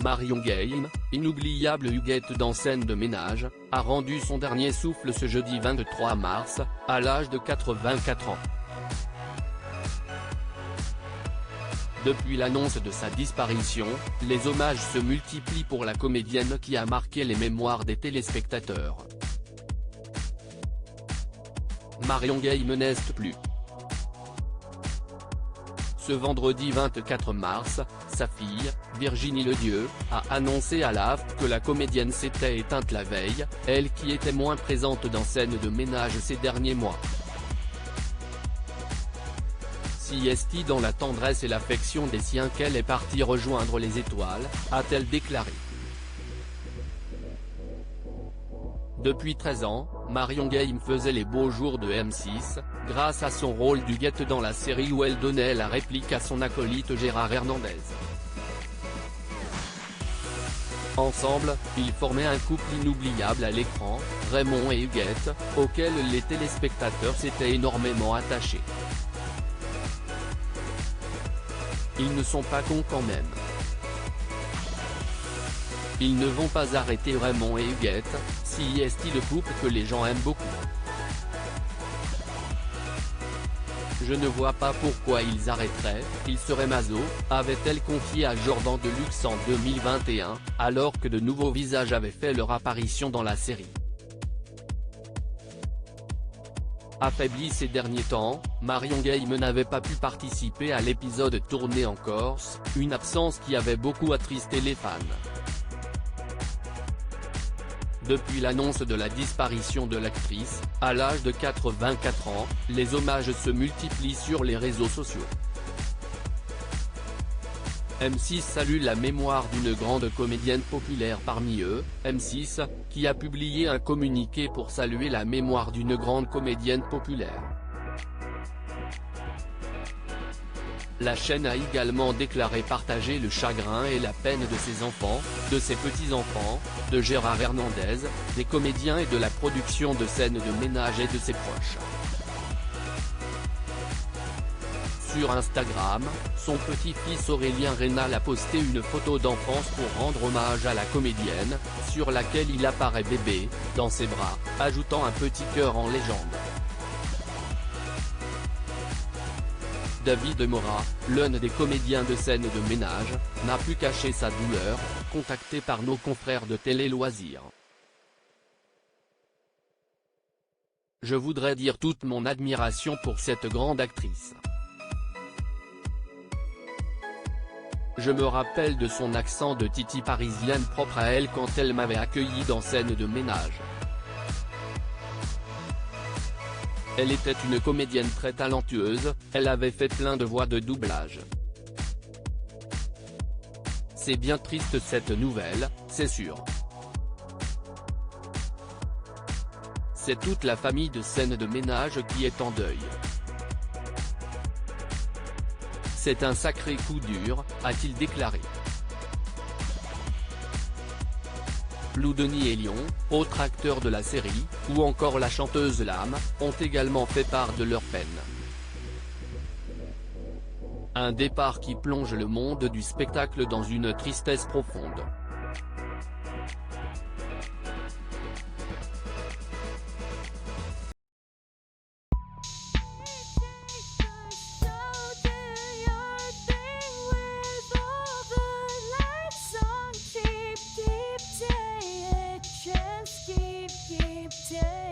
Marion Game, inoubliable Huguette dans Scène de ménage, a rendu son dernier souffle ce jeudi 23 mars, à l'âge de 84 ans. Depuis l'annonce de sa disparition, les hommages se multiplient pour la comédienne qui a marqué les mémoires des téléspectateurs. Marion Game n'est plus. Ce vendredi 24 mars, sa fille, Virginie Ledieu, a annoncé à l'AFP que la comédienne s'était éteinte la veille, elle qui était moins présente dans Scène de ménage ces derniers mois. Si est-il dans la tendresse et l'affection des siens qu'elle est partie rejoindre les étoiles, a-t-elle déclaré. Depuis 13 ans, Marion Game faisait les beaux jours de M6, grâce à son rôle d'Huguette dans la série où elle donnait la réplique à son acolyte Gérard Hernandez. Ensemble, ils formaient un couple inoubliable à l'écran, Raymond et Huguette, auquel les téléspectateurs s'étaient énormément attachés. Ils ne sont pas cons quand même. Ils ne vont pas arrêter Raymond et Huguette, si est-il le couple que les gens aiment beaucoup. Je ne vois pas pourquoi ils arrêteraient, ils seraient maso, avait-elle confié à Jordan Deluxe en 2021, alors que de nouveaux visages avaient fait leur apparition dans la série. Affaiblie ces derniers temps, Marion Game n'avait pas pu participer à l'épisode tourné en Corse, une absence qui avait beaucoup attristé les fans. Depuis l'annonce de la disparition de l'actrice, à l'âge de 84 ans, les hommages se multiplient sur les réseaux sociaux. M6 salue la mémoire d'une grande comédienne populaire parmi eux, M6, qui a publié un communiqué pour saluer la mémoire d'une grande comédienne populaire. La chaîne a également déclaré partager le chagrin et la peine de ses enfants, de ses petits-enfants, de Gérard Hernandez, des comédiens et de la production de Scène de ménage et de ses proches. Sur Instagram, son petit-fils Aurélien Rénal a posté une photo d'enfance pour rendre hommage à la comédienne, sur laquelle il apparaît bébé, dans ses bras, ajoutant un petit cœur en légende. David Mora, l'un des comédiens de Scène de ménage, n'a pu cacher sa douleur, contacté par nos confrères de Télé Loisirs. Je voudrais dire toute mon admiration pour cette grande actrice. Je me rappelle de son accent de Titi parisienne propre à elle quand elle m'avait accueilli dans Scène de ménage. Elle était une comédienne très talentueuse, elle avait fait plein de voix de doublage. C'est bien triste cette nouvelle, c'est sûr. C'est toute la famille de Scène de ménage qui est en deuil. C'est un sacré coup dur, a-t-il déclaré. Lou Denis et Lyon, autres acteurs de la série, ou encore la chanteuse Lame, ont également fait part de leur peine. Un départ qui plonge le monde du spectacle dans une tristesse profonde. Keep